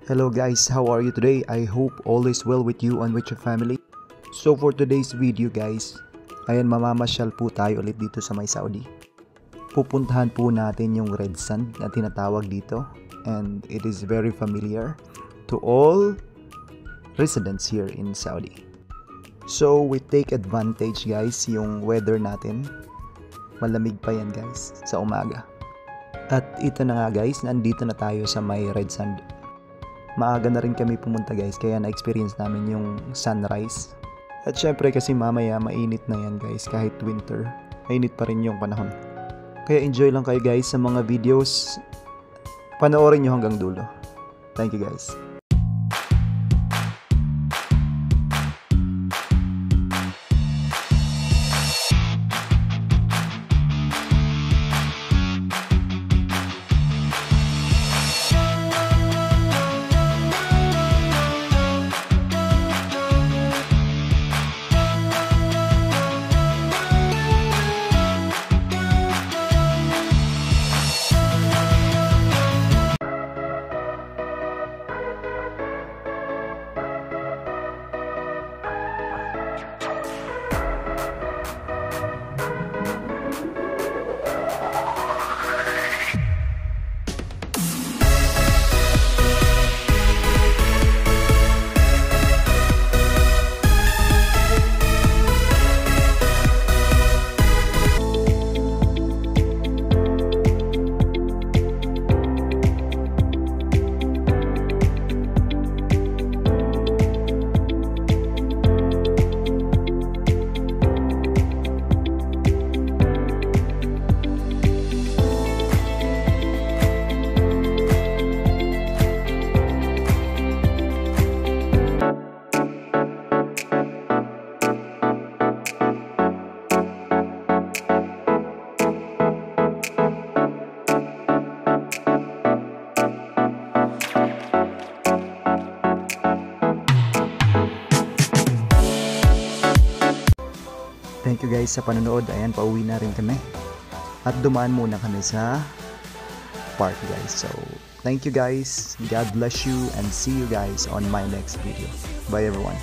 Hello guys, how are you today? I hope all is well with you and with your family. So for today's video guys, ayan mamamasyal po tayo ulit dito sa may Saudi. Pupuntahan po natin yung red sand na tinatawag dito, and it is very familiar to all residents here in Saudi. So we take advantage guys yung weather natin. Malamig pa yan guys sa umaga. At ito na nga guys, nandito na tayo sa may red sand. Maaga na rin kami pumunta guys, kaya na-experience namin yung sunrise. At syempre kasi mamaya mainit na yan guys, kahit winter, mainit pa rin yung panahon. Kaya enjoy lang kayo guys sa mga videos. Panoorin nyo hanggang dulo. Thank you guys. Thank you guys sa panonood. Ayan, pauwi na rin kami. At dumaan muna kami sa park guys. So, thank you guys. God bless you and see you guys on my next video. Bye everyone.